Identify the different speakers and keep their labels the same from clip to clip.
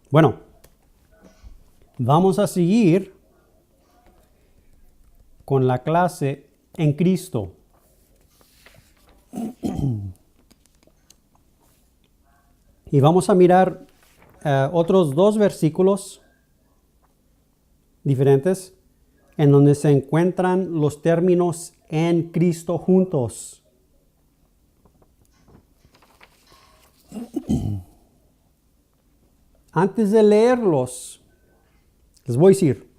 Speaker 1: Bueno, vamos a seguir con la clase en Cristo. Y vamos a mirar otros dos versículos diferentes en donde se encuentran los términos en Cristo juntos. Antes de leerlos, les voy a decir,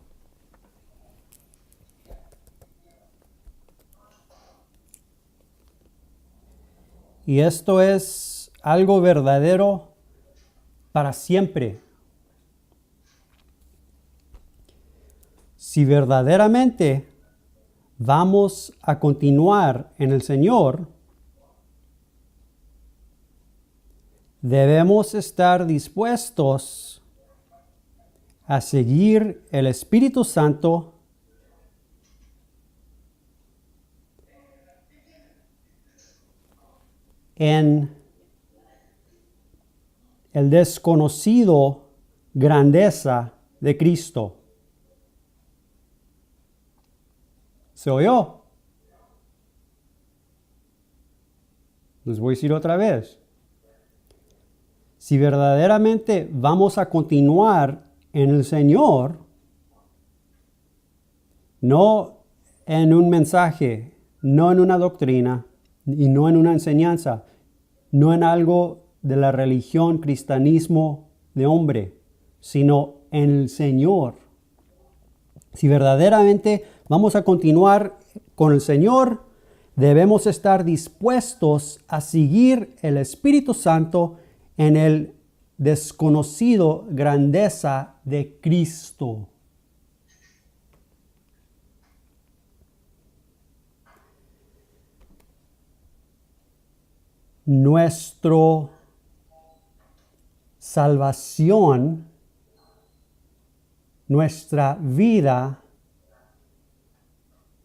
Speaker 1: y esto es algo verdadero para siempre. Si verdaderamente vamos a continuar en el Señor, debemos estar dispuestos a seguir el Espíritu Santo en el desconocido grandeza de Cristo. ¿Se oyó? Les voy a decir otra vez. Si verdaderamente vamos a continuar en el Señor, no en un mensaje, no en una doctrina y no en una enseñanza, no en algo de la religión, cristianismo de hombre, sino en el Señor. Si verdaderamente vamos a continuar con el Señor, debemos estar dispuestos a seguir el Espíritu Santo en el desconocido grandeza de Cristo. Nuestra salvación, nuestra vida,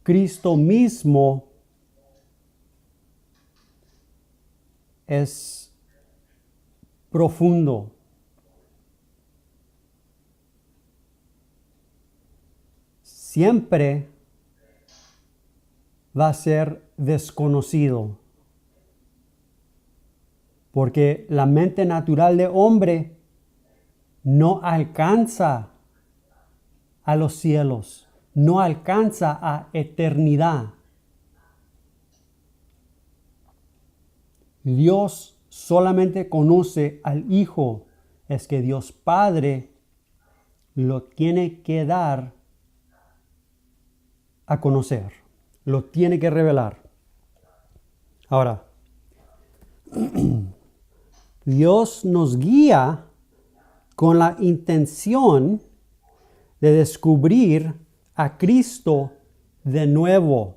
Speaker 1: Cristo mismo es profundo. Siempre va a ser desconocido. Porque la mente natural de hombre no alcanza a los cielos, no alcanza a eternidad. Dios solamente conoce al Hijo, es que Dios Padre lo tiene que dar a conocer, lo tiene que revelar. Ahora, Dios nos guía con la intención de descubrir a Cristo de nuevo,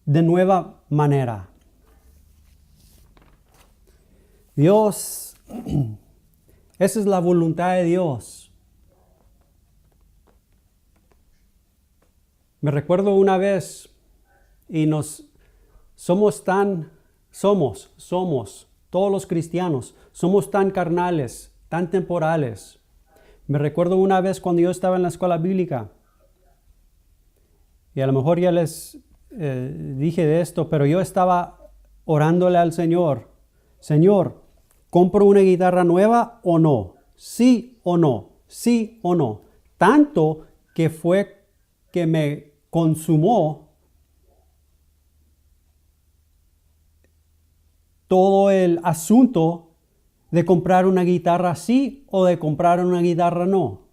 Speaker 1: de nueva manera. Dios, esa es la voluntad de Dios. Me recuerdo una vez y somos todos los cristianos, somos tan carnales, tan temporales. Me recuerdo una vez cuando yo estaba en la escuela bíblica, y a lo mejor ya les dije de esto, pero yo estaba orándole al Señor. Señor, ¿compro una guitarra nueva o no? ¿Sí o no? ¿Sí o no? Tanto que fue que me consumó todo el asunto de comprar una guitarra sí o de comprar una guitarra no.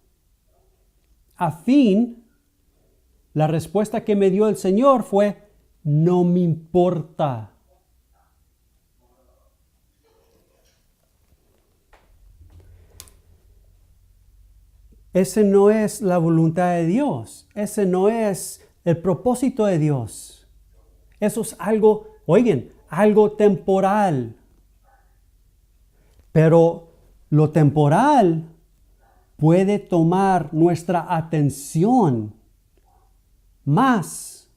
Speaker 1: A fin, la respuesta que me dio el Señor fue, no me importa. Ese no es la voluntad de Dios. Ese no es el propósito de Dios. Eso es algo, oigan, algo temporal. Pero lo temporal puede tomar nuestra atención más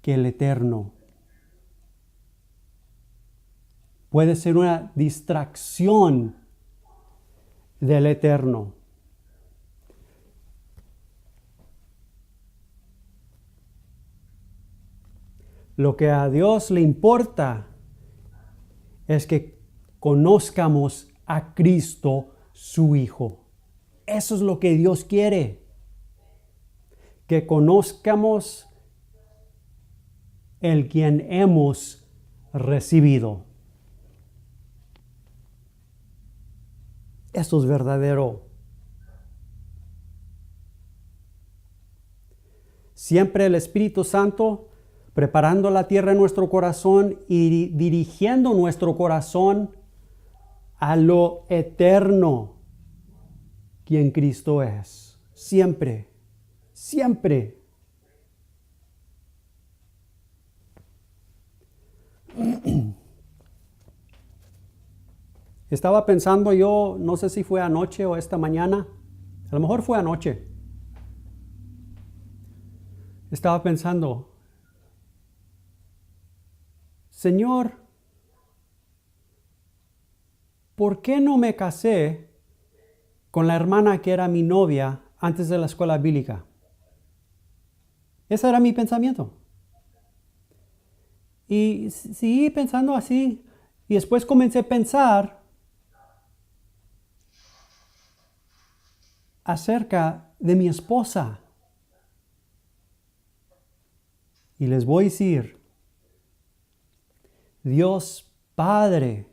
Speaker 1: que el eterno. Puede ser una distracción del Eterno. Lo que a Dios le importa es que conozcamos a Cristo, su Hijo. Eso es lo que Dios quiere. Que conozcamos el quien hemos recibido. Esto es verdadero. Siempre el Espíritu Santo preparando la tierra en nuestro corazón y dirigiendo nuestro corazón a lo eterno, quien Cristo es. Siempre, siempre. Estaba pensando yo, no sé si fue anoche o esta mañana, a lo mejor fue anoche. Estaba pensando, Señor, ¿por qué no me casé con la hermana que era mi novia antes de la escuela bíblica? Ese era mi pensamiento. Y seguí pensando así. Y después comencé a pensar acerca de mi esposa. Y les voy a decir, Dios Padre,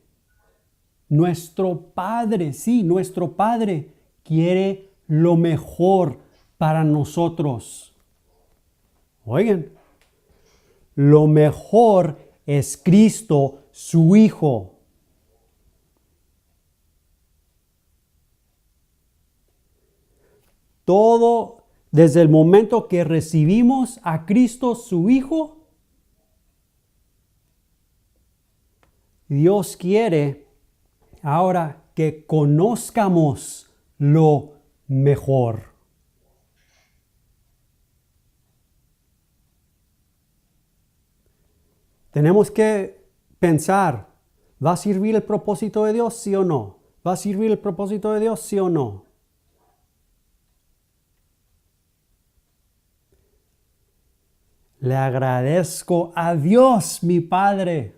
Speaker 1: nuestro Padre, sí, nuestro Padre quiere lo mejor para nosotros. Oigan, lo mejor es Cristo, su Hijo. Todo desde el momento que recibimos a Cristo, su Hijo, Dios quiere ahora que conozcamos lo mejor. Tenemos que pensar, ¿va a servir el propósito de Dios, sí o no? ¿Va a servir el propósito de Dios, sí o no? Le agradezco a Dios, mi Padre,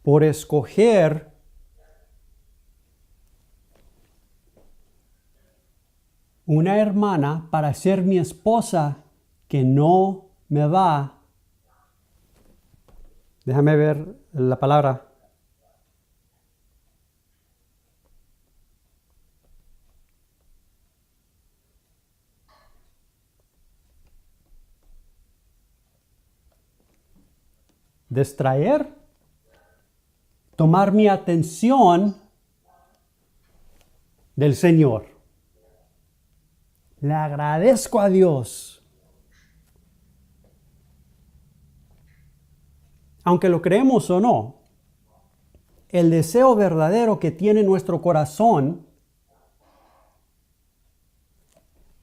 Speaker 1: por escoger una hermana para ser mi esposa que no me va. Déjame ver la palabra. Distraer, tomar mi atención del Señor. Le agradezco a Dios. Aunque lo creemos o no, el deseo verdadero que tiene nuestro corazón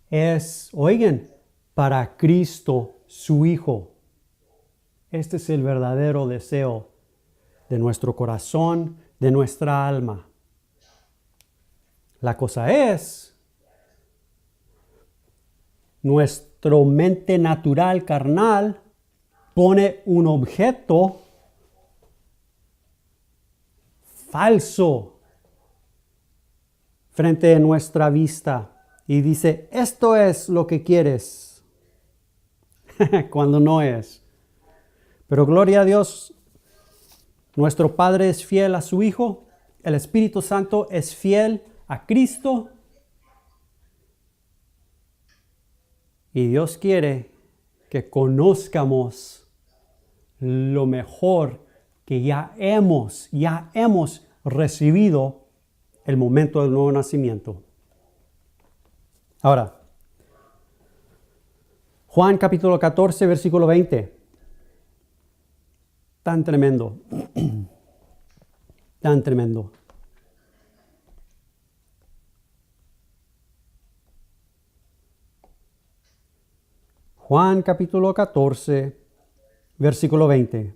Speaker 1: es, oigan, para Cristo, su Hijo. Este es el verdadero deseo de nuestro corazón, de nuestra alma. La cosa es, nuestra mente natural, carnal, pone un objeto falso frente a nuestra vista y dice, esto es lo que quieres, cuando no es. Pero gloria a Dios, nuestro Padre es fiel a su Hijo, el Espíritu Santo es fiel a Cristo y Dios quiere que conozcamos lo mejor que ya hemos recibido el momento del nuevo nacimiento. Ahora, Juan capítulo 14, versículo 20. Tan tremendo. Tan tremendo. Juan capítulo 14, versículo 20.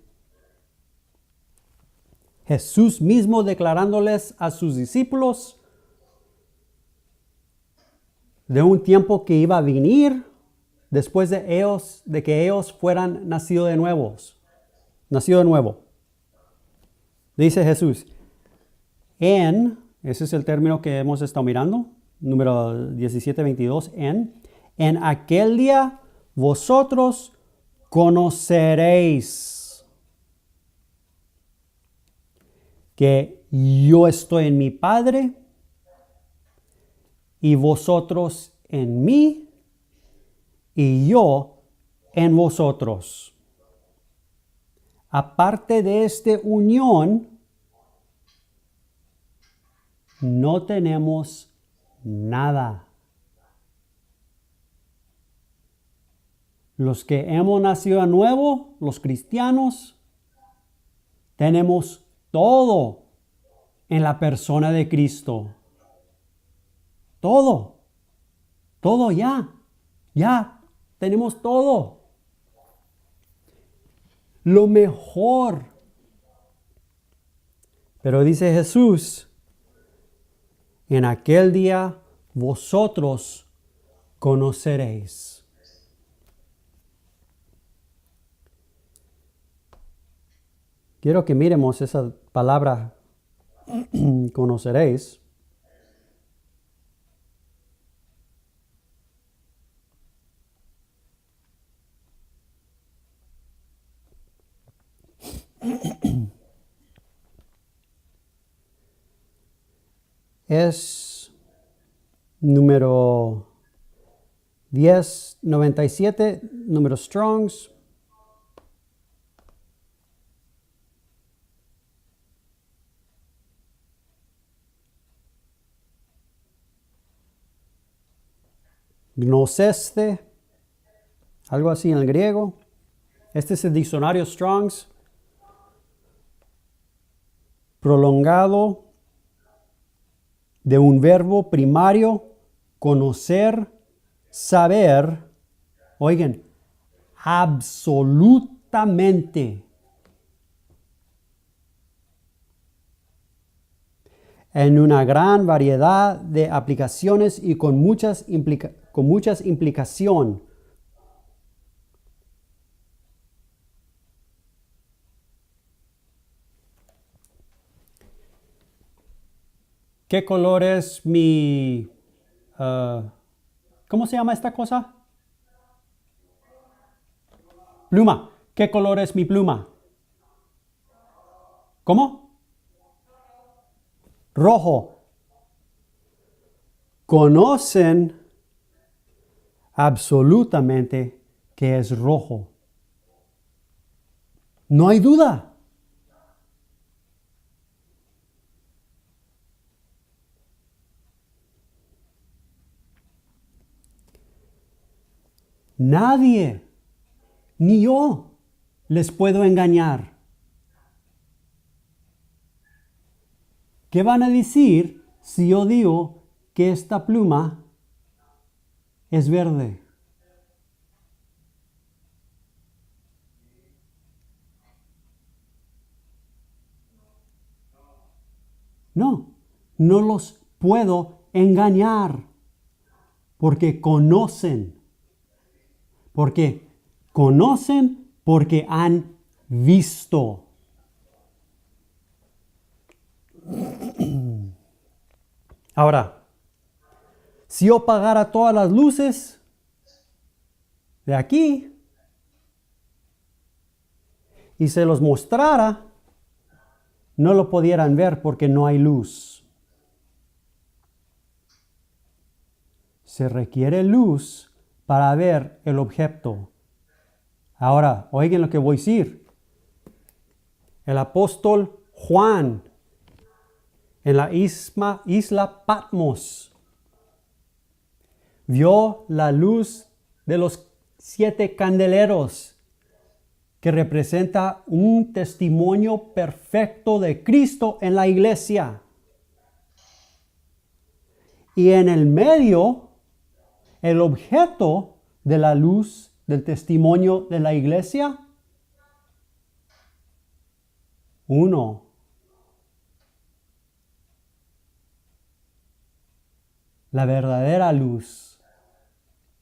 Speaker 1: Jesús mismo declarándoles a sus discípulos de un tiempo que iba a venir después de que ellos fueran nacidos de nuevos. Nacido de nuevo. Dice Jesús, ese es el término que hemos estado mirando, número 17:22, en aquel día vosotros conoceréis que yo estoy en mi Padre y vosotros en mí y yo en vosotros. Aparte de esta unión, no tenemos nada. Los que hemos nacido de nuevo, los cristianos, tenemos todo en la persona de Cristo. Todo. Todo ya. Ya tenemos todo. Lo mejor. Pero dice Jesús, en aquel día vosotros conoceréis. Quiero que miremos esa palabra conoceréis. Es número 1097, número Strongs. Gnoseste, algo así en el griego. Este es el diccionario Strongs. Prolongado de un verbo primario, conocer, saber, oigan, absolutamente. En una gran variedad de aplicaciones y con muchas implicaciones. ¿Qué color es mi... ¿cómo se llama esta cosa? Pluma. ¿Qué color es mi pluma? ¿Cómo? Rojo. Conocen absolutamente que es rojo. No hay duda. Nadie, ni yo, les puedo engañar. ¿Qué van a decir si yo digo que esta pluma es verde? No, no los puedo engañar porque conocen. Porque conocen porque han visto. Ahora, si yo apagara todas las luces de aquí y se los mostrara, no lo pudieran ver porque no hay luz. Se requiere luz para ver el objeto. Ahora, oigan lo que voy a decir. El apóstol Juan, en la isla Patmos, vio la luz de los 7 candeleros, que representa un testimonio perfecto de Cristo en la iglesia. Y en el medio, el objeto de la luz del testimonio de la iglesia, uno la verdadera luz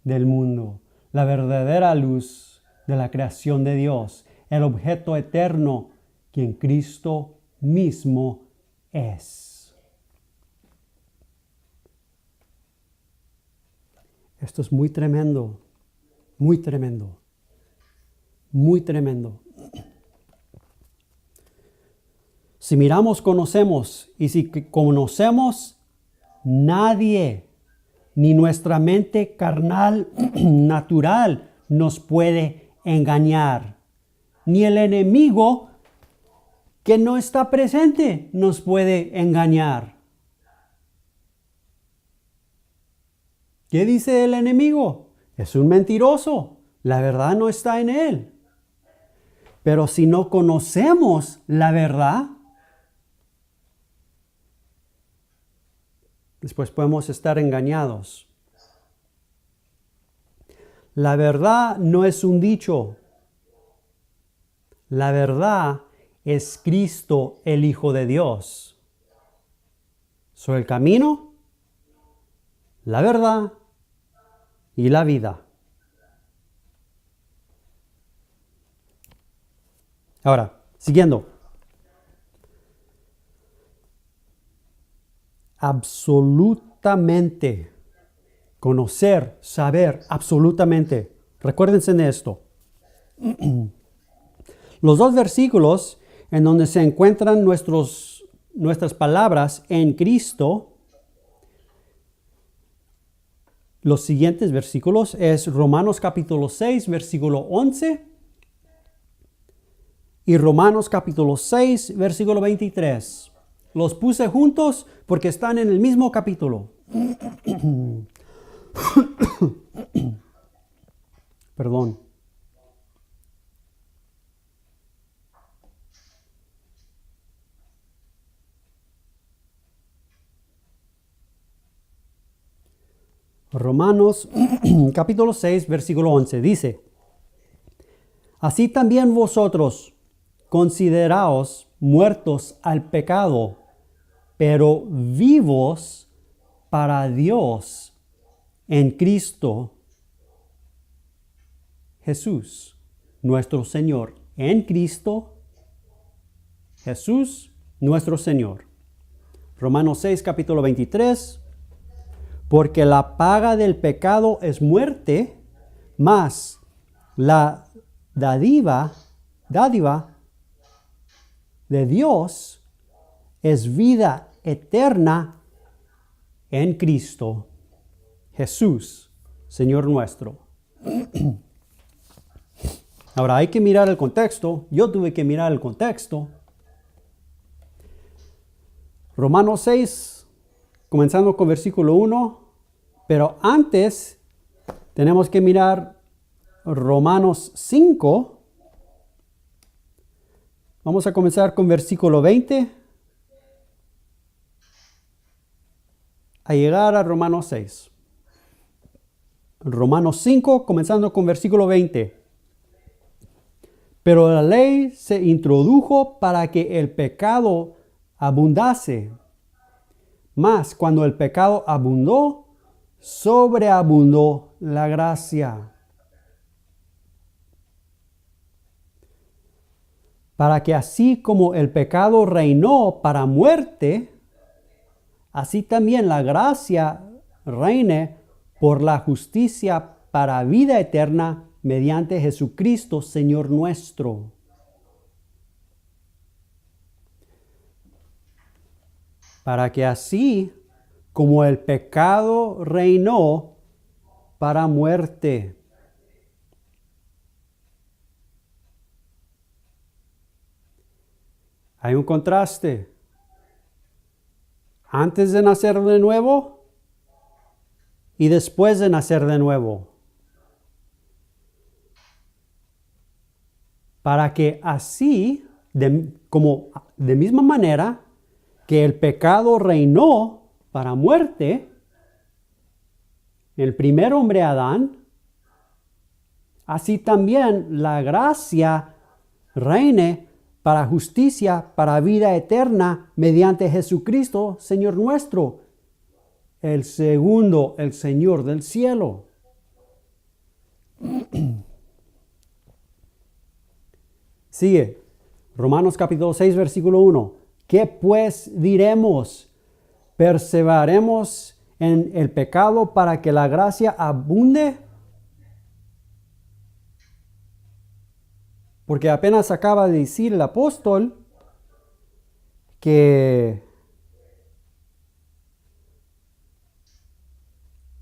Speaker 1: del mundo, la verdadera luz de la creación de Dios, el objeto eterno, quien Cristo mismo es. Esto es muy tremendo, muy tremendo, muy tremendo. Si miramos, conocemos, y si conocemos, nadie, ni nuestra mente carnal, natural, nos puede engañar. Ni el enemigo que no está presente nos puede engañar. ¿Qué dice el enemigo? Es un mentiroso. La verdad no está en él. Pero si no conocemos la verdad, después podemos estar engañados. La verdad no es un dicho. La verdad es Cristo, el Hijo de Dios. Soy el camino, la verdad y la vida. Ahora, siguiendo. Absolutamente. Conocer, saber, absolutamente. Recuérdense de esto. Los dos versículos en donde se encuentran nuestras palabras en Cristo, los siguientes versículos es Romanos capítulo 6, versículo 11 y Romanos capítulo 6, versículo 23. Los puse juntos porque están en el mismo capítulo. Perdón. Romanos capítulo 6, versículo 11 dice: Así también vosotros consideraos muertos al pecado, pero vivos para Dios en Cristo Jesús, nuestro Señor. En Cristo Jesús, nuestro Señor. Romanos 6, capítulo 23. Porque la paga del pecado es muerte, mas la dádiva de Dios es vida eterna en Cristo Jesús, Señor nuestro. Ahora hay que mirar el contexto. Yo tuve que mirar el contexto. Romanos 6, comenzando con versículo 1. Pero antes tenemos que mirar Romanos 5. Vamos a comenzar con versículo 20. A llegar a Romanos 6. Romanos 5, comenzando con versículo 20. Pero la ley se introdujo para que el pecado abundase. Mas cuando el pecado abundó, sobreabundó la gracia. Para que así como el pecado reinó para muerte, así también la gracia reine por la justicia para vida eterna mediante Jesucristo, Señor nuestro. Para que así como el pecado reinó para muerte. Hay un contraste. Antes de nacer de nuevo y después de nacer de nuevo. Para que así, de misma manera que el pecado reinó para muerte, el primer hombre Adán, así también la gracia reine para justicia, para vida eterna, mediante Jesucristo, Señor nuestro. el segundo, el Señor del cielo. Sigue. Romanos capítulo 6, versículo 1. ¿Qué pues diremos? ¿Perseveraremos en el pecado para que la gracia abunde? Porque apenas acaba de decir el apóstol que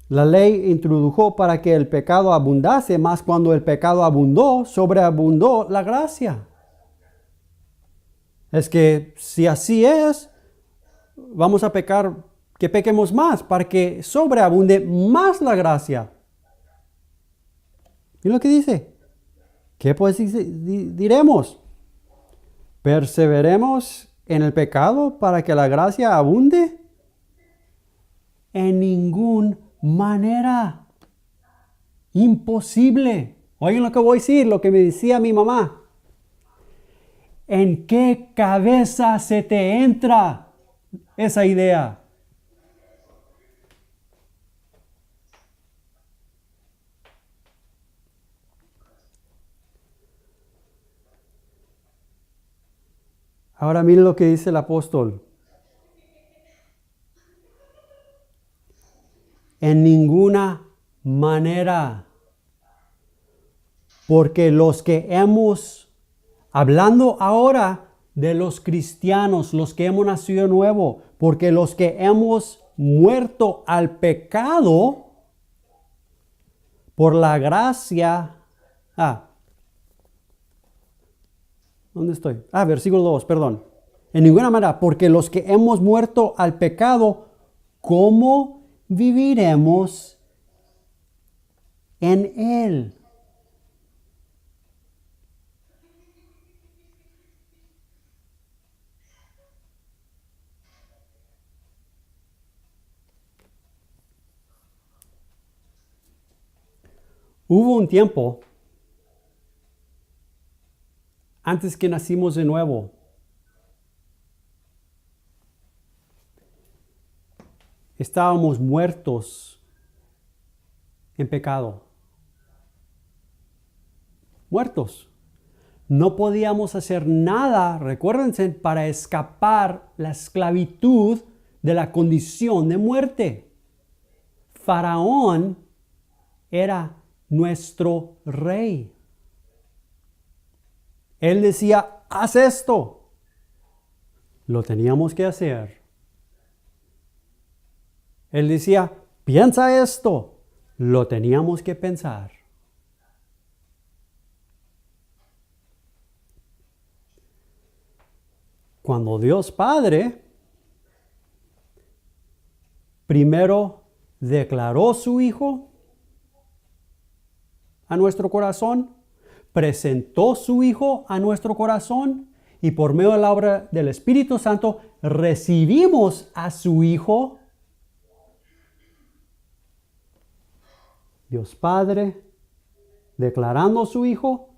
Speaker 1: la ley introdujo para que el pecado abundase, mas cuando el pecado abundó, sobreabundó la gracia. Es que si así es, vamos a pecar, que pequemos más, para que sobreabunde más la gracia. ¿Y lo que dice? ¿Qué pues diremos? ¿Perseveremos en el pecado para que la gracia abunde? En ninguna manera. Imposible. Oigan lo que voy a decir, lo que me decía mi mamá. ¿En qué cabeza se te entra esa idea? Ahora miren lo que dice el apóstol. En ninguna manera. Porque los que hablando ahora de los cristianos, los que hemos nacido nuevo, porque los que hemos muerto al pecado por la gracia. ¿Dónde estoy? Versículo 2, perdón. En ninguna manera, porque los que hemos muerto al pecado, ¿cómo viviremos en él? Hubo un tiempo antes que nacimos de nuevo. Estábamos muertos en pecado. Muertos. No podíamos hacer nada, recuérdense, para escapar la esclavitud de la condición de muerte. Faraón era nuestro rey. Él decía, haz esto. Lo teníamos que hacer. Él decía, piensa esto. Lo teníamos que pensar. Cuando Dios Padre primero declaró su Hijo a nuestro corazón, presentó su Hijo a nuestro corazón y por medio de la obra del Espíritu Santo recibimos a su Hijo. Dios Padre, declarando su Hijo,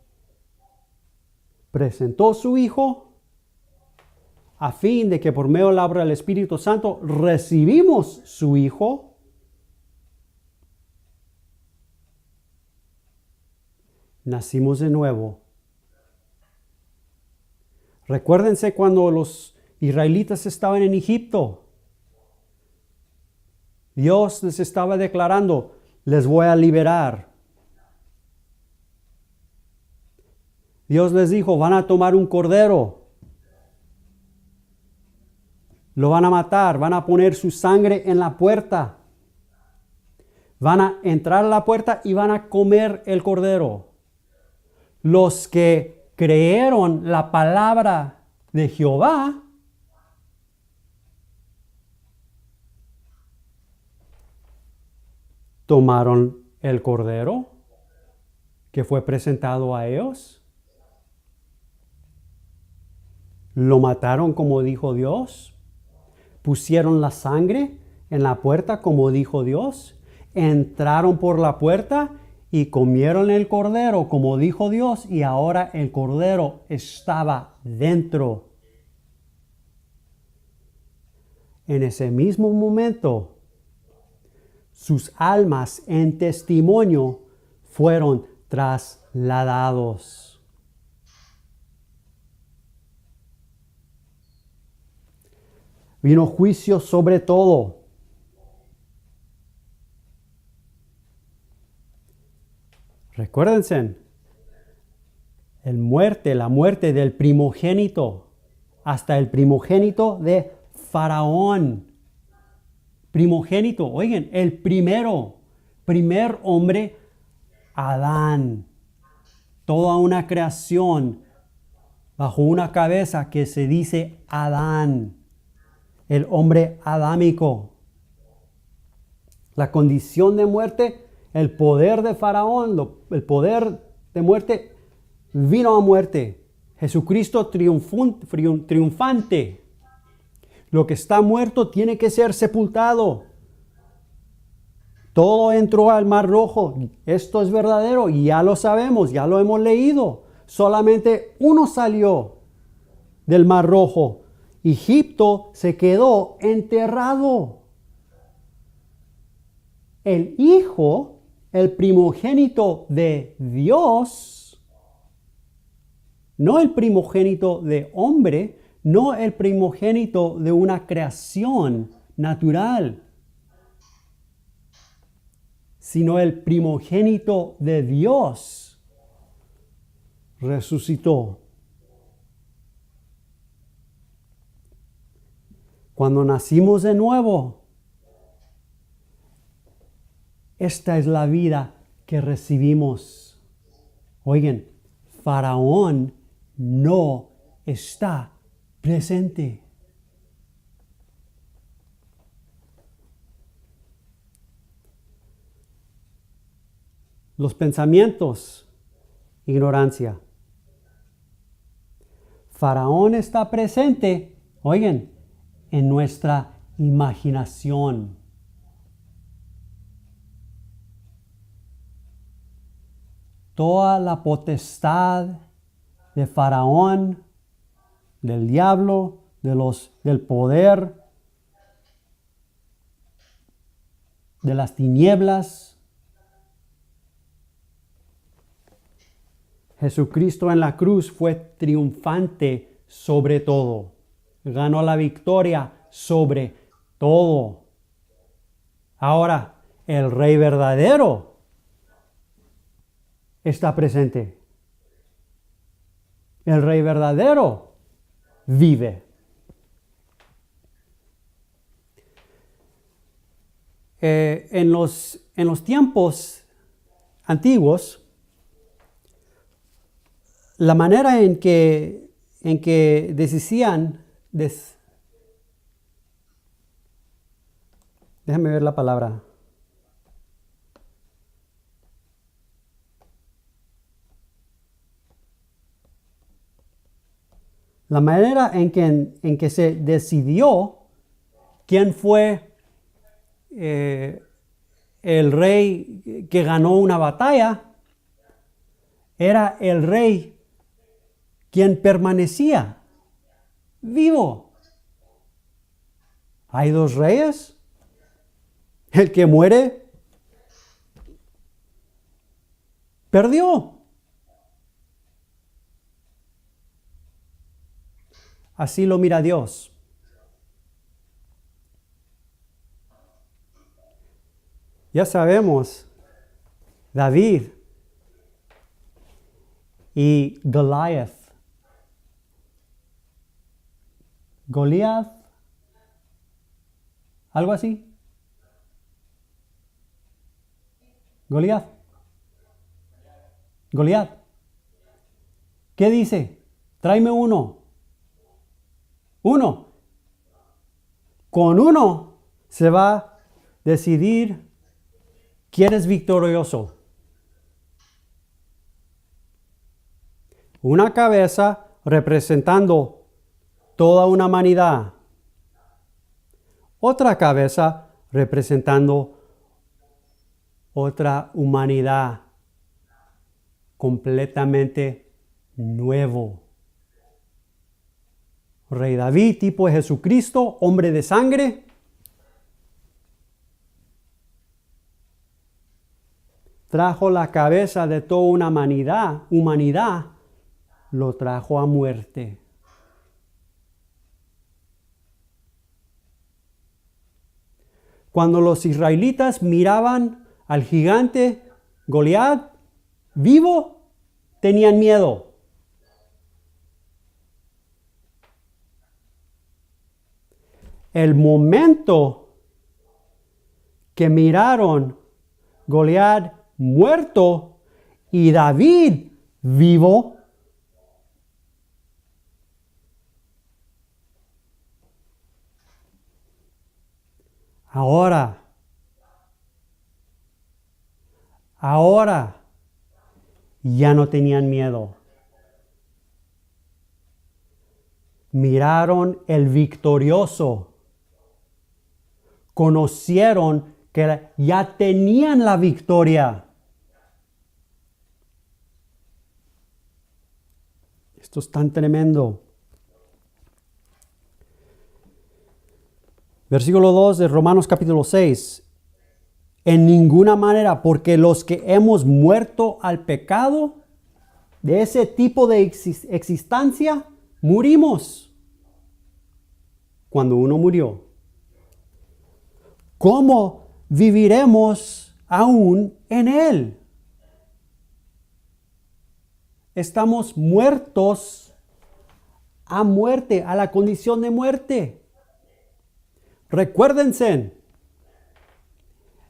Speaker 1: presentó su Hijo a fin de que por medio de la obra del Espíritu Santo recibimos su Hijo. Nacimos de nuevo. Recuérdense cuando los israelitas estaban en Egipto. Dios les estaba declarando, les voy a liberar. Dios les dijo, van a tomar un cordero. Lo van a matar, van a poner su sangre en la puerta. Van a entrar a la puerta y van a comer el cordero. Los que creyeron la palabra de Jehová tomaron el cordero que fue presentado a ellos, lo mataron como dijo Dios, pusieron la sangre en la puerta como dijo Dios, entraron por la puerta y comieron el cordero como dijo Dios, y ahora el cordero estaba dentro. En ese mismo momento, sus almas en testimonio fueron trasladados. Vino juicio sobre todo. Recuérdense, la muerte del primogénito, hasta el primogénito de Faraón. Primogénito, oigan, el primer hombre, Adán. Toda una creación bajo una cabeza que se dice Adán. El hombre adámico. La condición de muerte, el poder de Faraón, el poder de muerte vino a muerte. Jesucristo triunfante. Lo que está muerto tiene que ser sepultado. Todo entró al Mar Rojo. Esto es verdadero y ya lo sabemos, ya lo hemos leído. Solamente uno salió del Mar Rojo. Egipto se quedó enterrado. El Hijo, el primogénito de Dios, no el primogénito de hombre, no el primogénito de una creación natural, sino el primogénito de Dios, resucitó. Cuando nacimos de nuevo, esta es la vida que recibimos. Oigan, Faraón no está presente. Los pensamientos, ignorancia. Faraón está presente, oigan, en nuestra imaginación. Toda la potestad de Faraón, del diablo, del poder, de las tinieblas. Jesucristo en la cruz fue triunfante sobre todo. Ganó la victoria sobre todo. Ahora, el Rey verdadero está presente. El Rey verdadero vive. En los tiempos antiguos, la manera en que decían, déjame ver la palabra. La manera en que se decidió quién fue el rey que ganó una batalla, era el rey quien permanecía vivo. Hay dos reyes. El que muere perdió. Así lo mira Dios. Ya sabemos, David y Goliath. Goliath, algo así. Goliath. ¿Qué dice? Tráeme uno. Uno. Con uno se va a decidir quién es victorioso. Una cabeza representando toda una humanidad. Otra cabeza representando otra humanidad completamente nuevo. Rey David, tipo de Jesucristo, hombre de sangre. trajo la cabeza de toda una humanidad, lo trajo a muerte. Cuando los israelitas miraban al gigante Goliat vivo, tenían miedo. El momento que miraron Goliat muerto y David vivo, ahora ya no tenían miedo. Miraron el victorioso. Conocieron que ya tenían la victoria. Esto es tan tremendo. Versículo 2 de Romanos capítulo 6. En ninguna manera, porque los que hemos muerto al pecado, de ese tipo de existencia, murimos. Cuando uno murió, ¿cómo viviremos aún en él? Estamos muertos a muerte, a la condición de muerte. Recuérdense,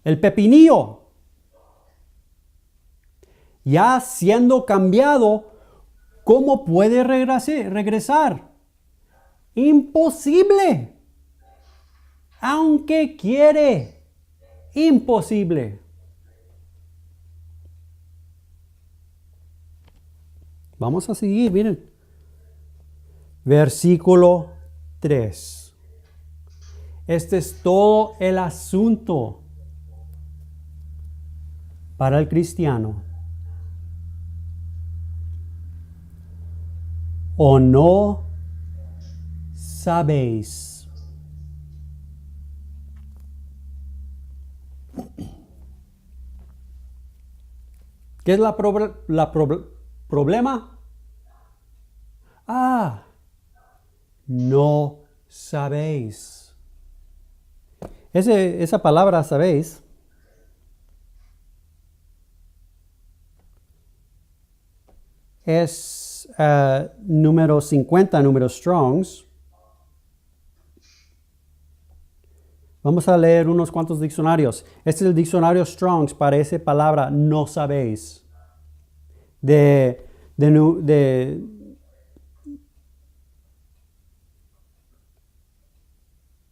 Speaker 1: el pepinillo, ya siendo cambiado, ¿cómo puede regresar? Imposible. Aunque quiere, imposible. Vamos a seguir, miren. Versículo 3. Este es todo el asunto para el cristiano. ¿O no sabéis? ¿Qué es problema? No sabéis. Esa palabra sabéis es número 50, número Strongs. Vamos a leer unos cuantos diccionarios. Este es el diccionario Strongs para esa palabra no sabéis.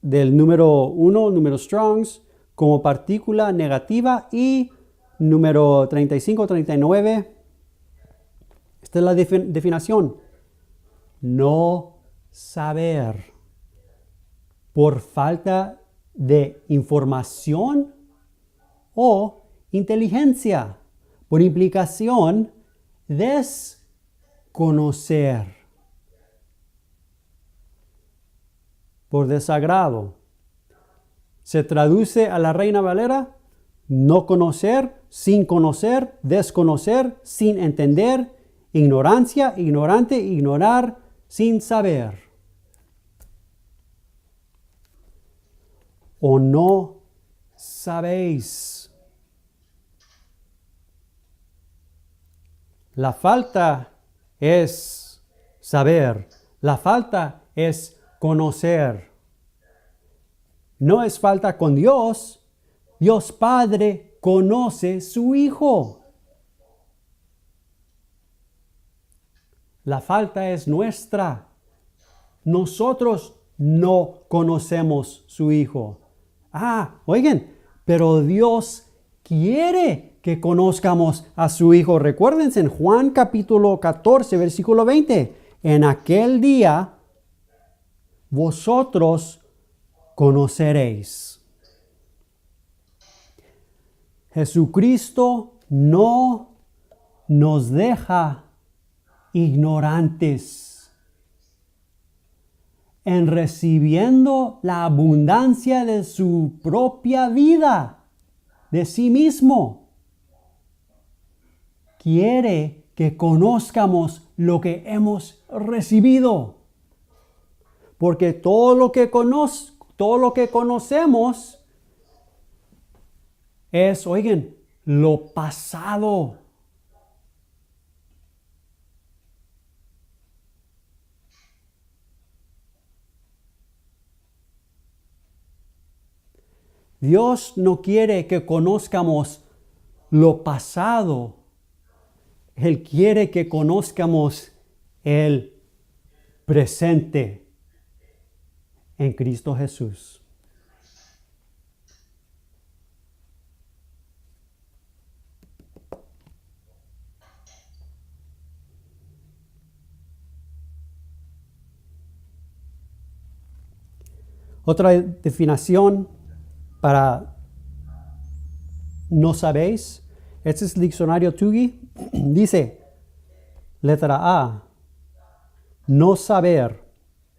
Speaker 1: Del número 1, número Strongs, como partícula negativa, y número 35, 39. Esta es la definición. No saber por falta de información o inteligencia. Por implicación, desconocer. Por desagrado. Se traduce a la Reina Valera: no conocer, sin conocer, desconocer, sin entender, ignorancia, ignorante, ignorar, sin saber. ¿O no sabéis? La falta es saber. La falta es conocer. No es falta con Dios. Dios Padre conoce su Hijo. La falta es nuestra. Nosotros no conocemos su Hijo. Oigan, pero Dios quiere que conozcamos a su Hijo. Recuérdense en Juan capítulo 14, versículo 20. En aquel día vosotros conoceréis. Jesucristo no nos deja ignorantes en recibiendo la abundancia de su propia vida, de sí mismo. quiere que conozcamos lo que hemos recibido. Porque todo lo que conocemos es, oigan, lo pasado. Dios no quiere que conozcamos lo pasado. Él quiere que conozcamos el presente en Cristo Jesús. Otra definición para no sabéis. Este es el diccionario TUGI. Dice, letra A, no saber,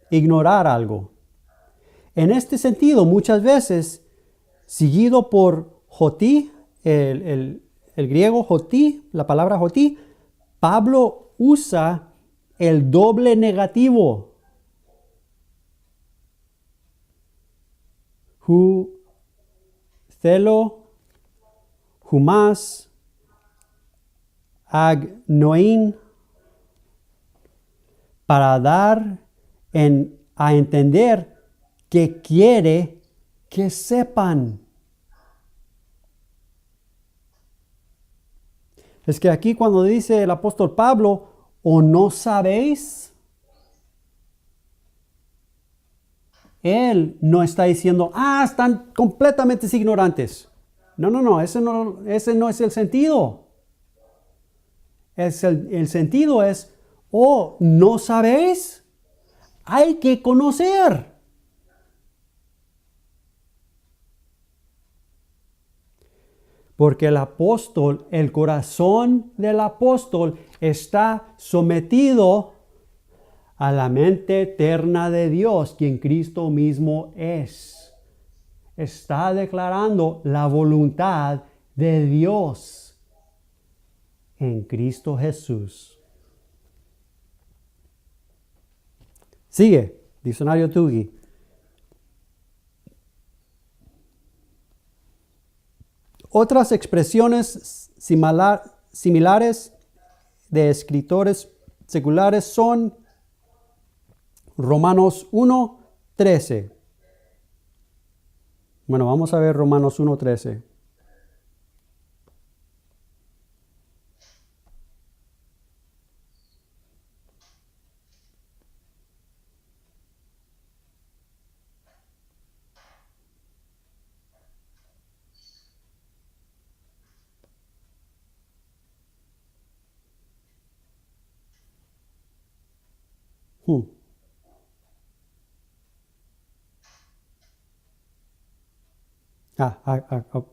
Speaker 1: ignorar algo. En este sentido, muchas veces, seguido por jotí, el griego jotí, la palabra jotí, Pablo usa el doble negativo. Celo, humas, agnoin, para dar a entender que quiere que sepan. Es que aquí cuando dice el apóstol Pablo, ¿o no sabéis? Él no está diciendo, están completamente ignorantes. No, ese no es el sentido. El sentido es, ¿no sabéis? Hay que conocer. Porque el corazón del apóstol está sometido a la mente eterna de Dios, quien Cristo mismo es. Está declarando la voluntad de Dios en Cristo Jesús. Sigue, diccionario TUGI. Otras expresiones similares de escritores seculares son Romanos 1:13. Bueno, vamos a ver Romanos 1:13.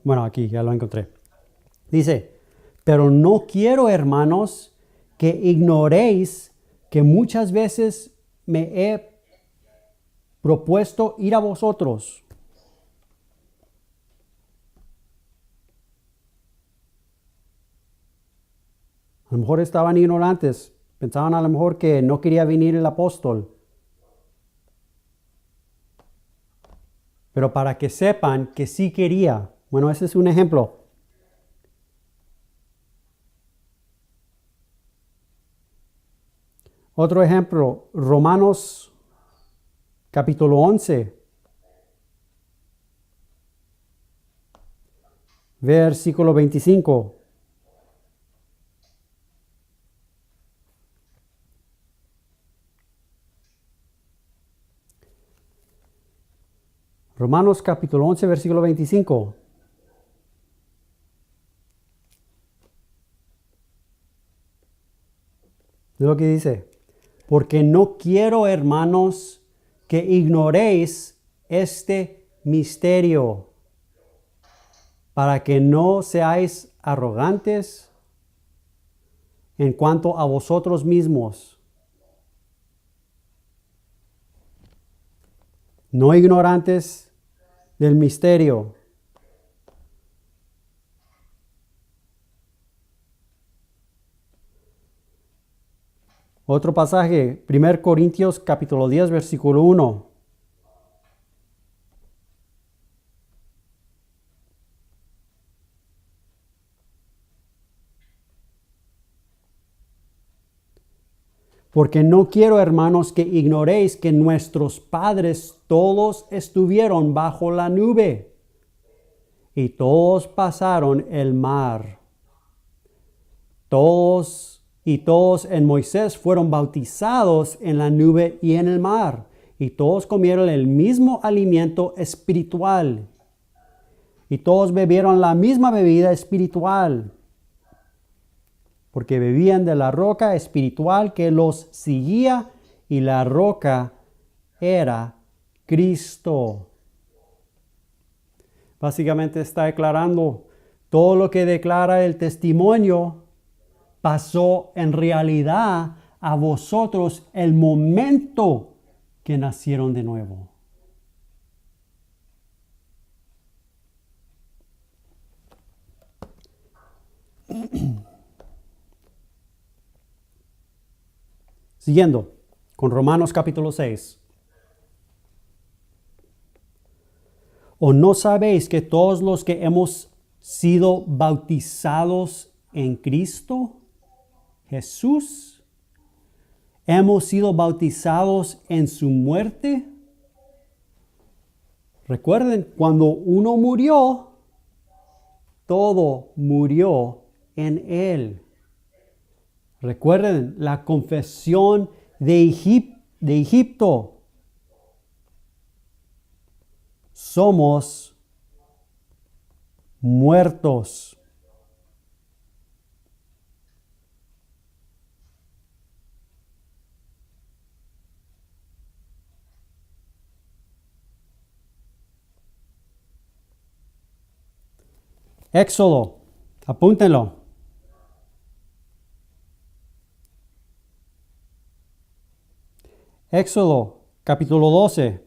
Speaker 1: Bueno, aquí ya lo encontré. Dice, pero no quiero, hermanos, que ignoréis que muchas veces me he propuesto ir a vosotros. A lo mejor estaban ignorantes, pensaban a lo mejor que no quería venir el apóstol. Pero para que sepan que sí quería. Bueno, ese es un ejemplo. Otro ejemplo, Romanos capítulo 11, versículo 25. Romanos capítulo 11, versículo 25. Es lo que dice. Porque no quiero, hermanos, que ignoréis este misterio, para que no seáis arrogantes en cuanto a vosotros mismos, no ignorantes del misterio. Otro pasaje, 1 Corintios capítulo 10, versículo 1. Porque no quiero, hermanos, que ignoréis que nuestros padres todos estuvieron bajo la nube y todos pasaron el mar. Todos en Moisés fueron bautizados en la nube y en el mar, y todos comieron el mismo alimento espiritual, y todos bebieron la misma bebida espiritual, porque bebían de la roca espiritual que los seguía, y la roca era Cristo. Básicamente está declarando todo lo que declara el testimonio pasó en realidad a vosotros el momento que nacieron de nuevo. Siguiendo con Romanos capítulo 6. ¿O no sabéis que todos los que hemos sido bautizados en Cristo Jesús, hemos sido bautizados en su muerte? Recuerden, cuando uno murió, todo murió en él. Recuerden la confesión de Egipto. Somos muertos. Éxodo, apúntenlo. Éxodo, capítulo 12.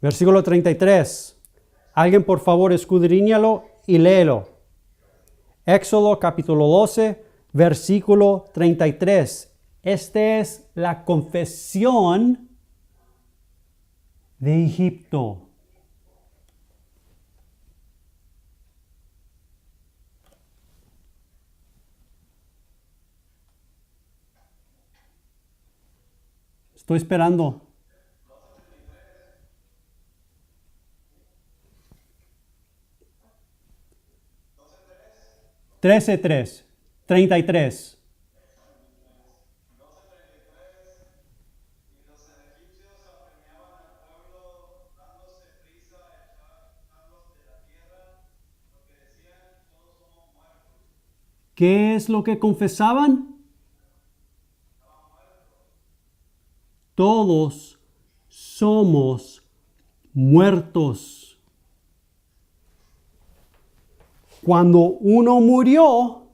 Speaker 1: Versículo 33. Alguien por favor escudriñalo y léelo. Éxodo capítulo 12, versículo 33. Esta es la confesión de Egipto. Estoy esperando. 13:3, 33. ¿Qué es lo que confesaban? Todos somos muertos. Cuando uno murió,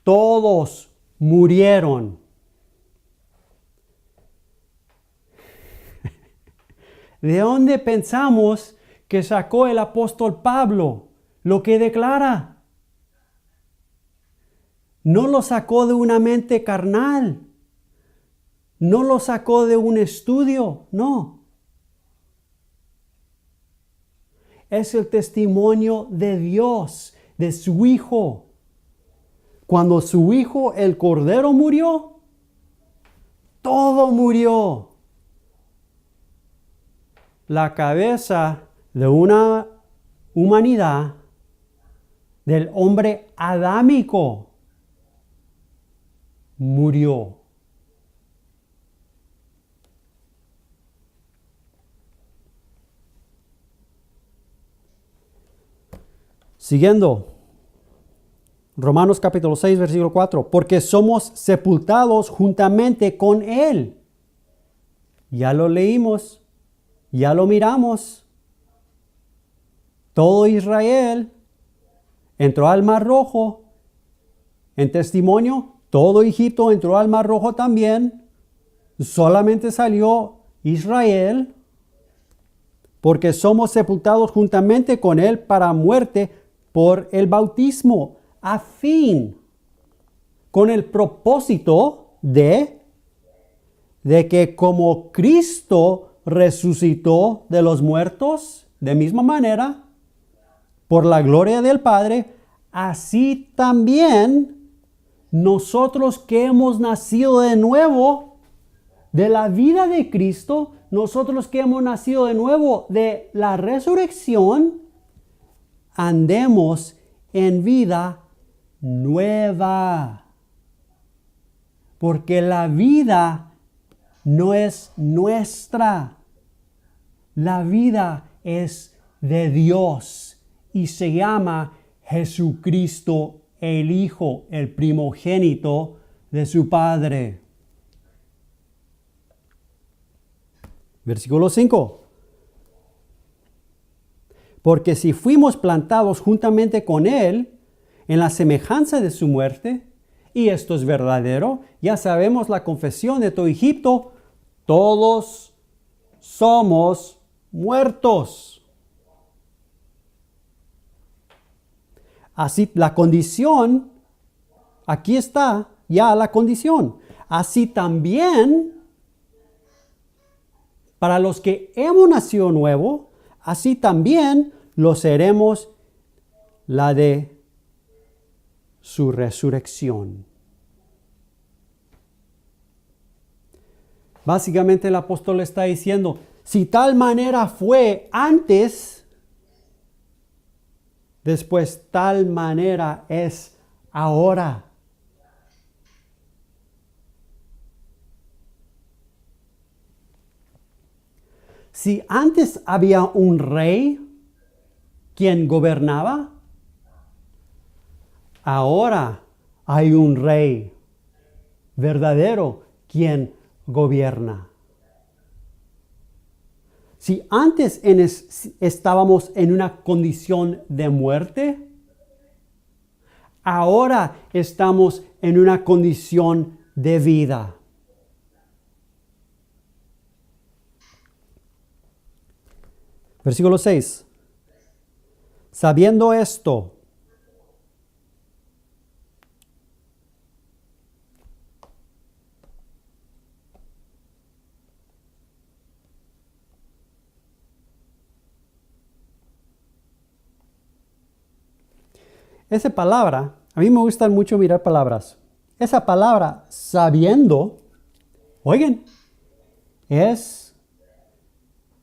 Speaker 1: todos murieron. ¿De dónde pensamos que sacó el apóstol Pablo lo que declara? No lo sacó de una mente carnal. No lo sacó de un estudio, no. Es el testimonio de Dios, de su Hijo. Cuando su Hijo, el Cordero, murió, todo murió. La cabeza de una humanidad, del hombre adámico, murió. Siguiendo, Romanos capítulo 6, versículo 4, porque somos sepultados juntamente con Él. Ya lo leímos, ya lo miramos. Todo Israel entró al Mar Rojo. En testimonio, todo Egipto entró al Mar Rojo también. Solamente salió Israel. porque somos sepultados juntamente con Él para muerte por el bautismo, a fin, con el propósito de que como Cristo resucitó de los muertos, de misma manera, por la gloria del Padre, así también nosotros que hemos nacido de nuevo de la vida de Cristo, nosotros que hemos nacido de nuevo de la resurrección, andemos en vida nueva. Porque la vida no es nuestra. La vida es de Dios y se llama Jesucristo, el Hijo, el primogénito de su Padre. Versículo 5. Porque si fuimos plantados juntamente con Él en la semejanza de su muerte, y esto es verdadero, ya sabemos la confesión de todo Egipto, todos somos muertos. Así la condición, aquí está ya la condición. Así también, para los que hemos nacido nuevo, así también lo seremos la de su resurrección. Básicamente el apóstol está diciendo, si tal manera fue antes, después tal manera es ahora. Si antes había un rey quien gobernaba, ahora hay un rey verdadero quien gobierna. Si antes estábamos en una condición de muerte, ahora estamos en una condición de vida. Versículo 6. Sabiendo esto, esa palabra, a mí me gusta mucho mirar palabras. Esa palabra, sabiendo, oigan, es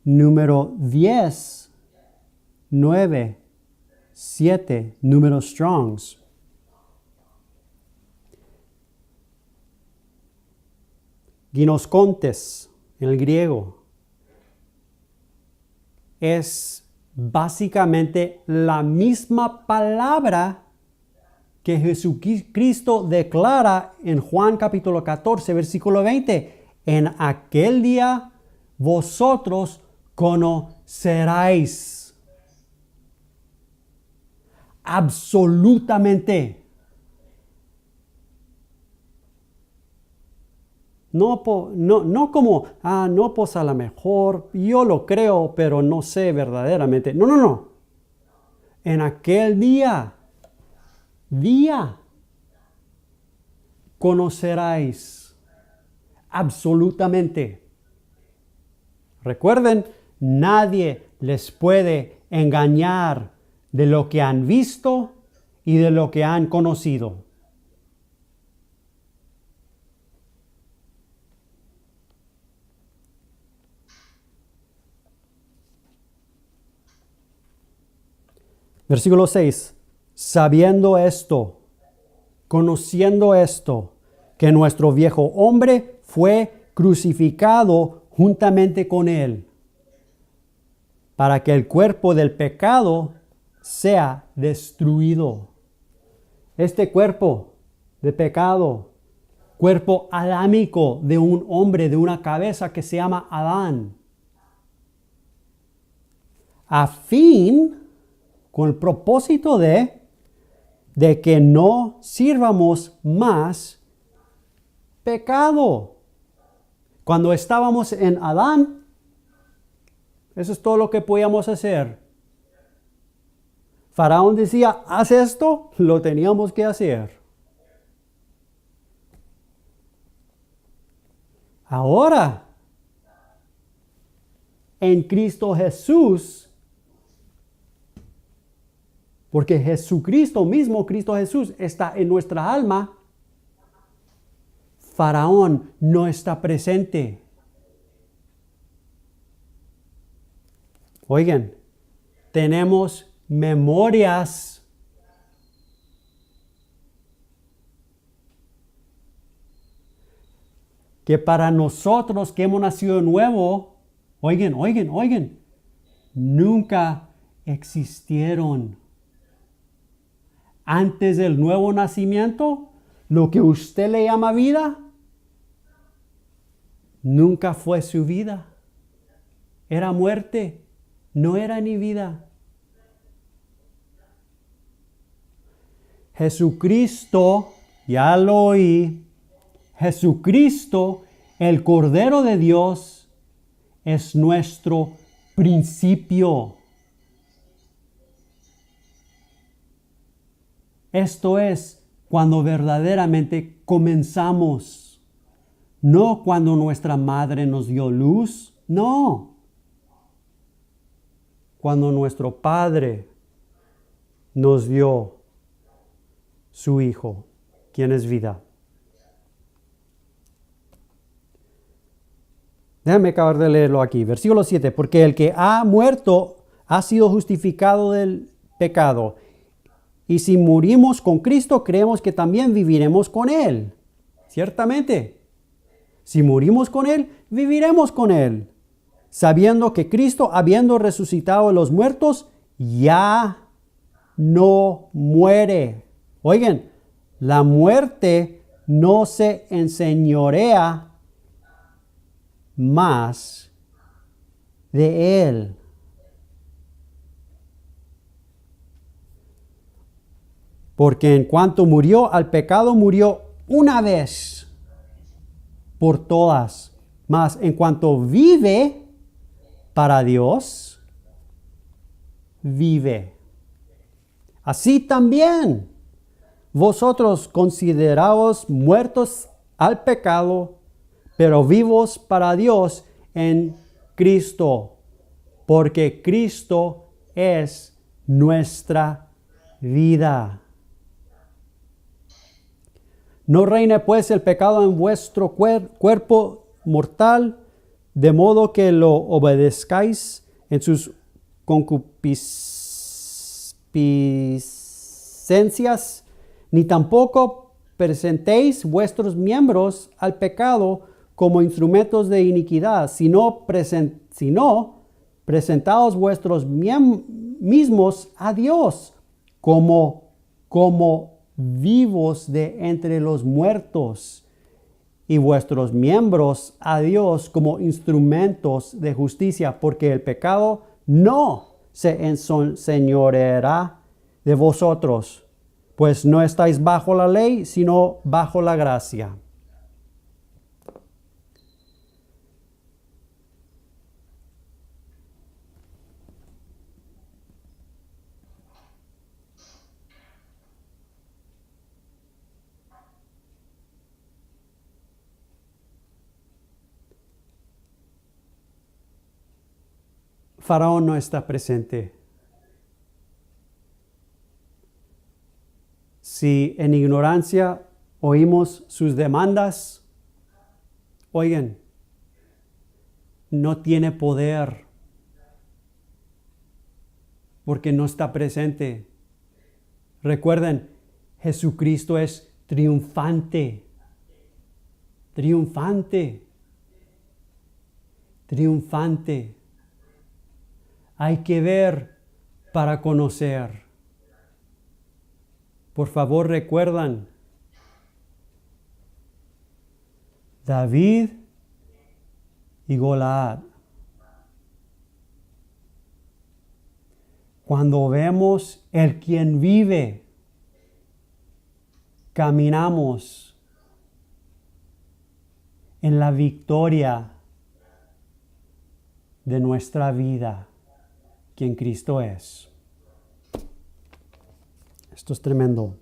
Speaker 1: número 10, 9, 7, número Strongs. Ginoscontes, en el griego, es básicamente la misma palabra que Jesucristo declara en Juan capítulo 14, versículo 20. En aquel día vosotros conoceráis. Absolutamente. No como, no, pues a lo mejor yo lo creo, pero no sé verdaderamente. No. En aquel día, conoceráis absolutamente. Recuerden, nadie les puede engañar de lo que han visto y de lo que han conocido. Versículo 6. Sabiendo esto, conociendo esto, que nuestro viejo hombre fue crucificado juntamente con él, para que el cuerpo del pecado sea destruido. Este cuerpo de pecado, cuerpo adámico de un hombre, de una cabeza que se llama Adán, a fin, con el propósito de que no sirvamos más pecado. Cuando estábamos en Adán, Eso es todo lo que podíamos hacer. Faraón decía, haz esto, lo teníamos que hacer. Ahora, en Cristo Jesús, porque Jesucristo mismo, Cristo Jesús, está en nuestra alma, Faraón no está presente. Oigan, tenemos memorias que para nosotros que hemos nacido de nuevo, oigan, nunca existieron. Antes del nuevo nacimiento, lo que usted le llama vida, nunca fue su vida. Era muerte, no era ni vida. Jesucristo, ya lo oí, Jesucristo, el Cordero de Dios, es nuestro principio. Esto es cuando verdaderamente comenzamos, no cuando nuestra madre nos dio luz, no. Cuando nuestro Padre nos dio su Hijo, quien es vida. Déjame acabar de leerlo aquí. Versículo 7. Porque el que ha muerto ha sido justificado del pecado. Y si morimos con Cristo, creemos que también viviremos con Él. Ciertamente. Si morimos con Él, viviremos con Él. Sabiendo que Cristo, habiendo resucitado de los muertos, ya no muere. Oigan, la muerte no se enseñorea más de Él. Porque en cuanto murió al pecado, murió una vez por todas. Mas en cuanto vive para Dios, vive. Así también vosotros consideraos muertos al pecado, pero vivos para Dios en Cristo, porque Cristo es nuestra vida. No reine pues el pecado en vuestro cuerpo mortal, de modo que lo obedezcáis en sus concupiscencias, ni tampoco presentéis vuestros miembros al pecado como instrumentos de iniquidad, sino presentaos vuestros mismos a Dios como vivos de entre los muertos, y vuestros miembros a Dios como instrumentos de justicia, porque el pecado no se enseñoreará de vosotros, pues no estáis bajo la ley, sino bajo la gracia. Faraón no está presente. Si en ignorancia oímos sus demandas, oigan, no tiene poder porque no está presente. Recuerden, Jesucristo es triunfante. Triunfante. Triunfante. Hay que ver para conocer. Por favor, recuerdan, David y Goliat. Cuando vemos el quien vive, caminamos en la victoria. de nuestra vida, quien Cristo es. Esto es tremendo.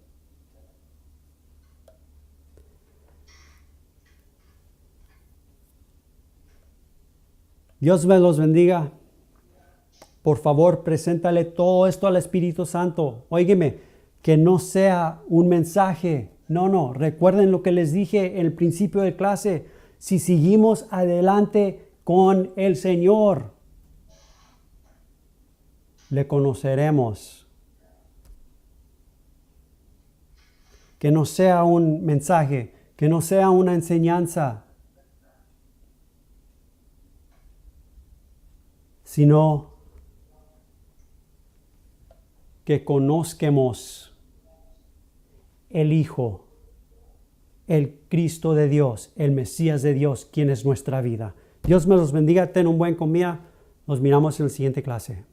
Speaker 1: Dios me los bendiga. Por favor, preséntale todo esto al Espíritu Santo. Óigeme, que no sea un mensaje. No. Recuerden lo que les dije en el principio de clase. Si seguimos adelante con el Señor, le conoceremos. Que no sea un mensaje, que no sea una enseñanza, sino que conozcamos el Hijo, el Cristo de Dios, el Mesías de Dios, quien es nuestra vida. Dios me los bendiga, ten un buen comida. Nos miramos en la siguiente clase.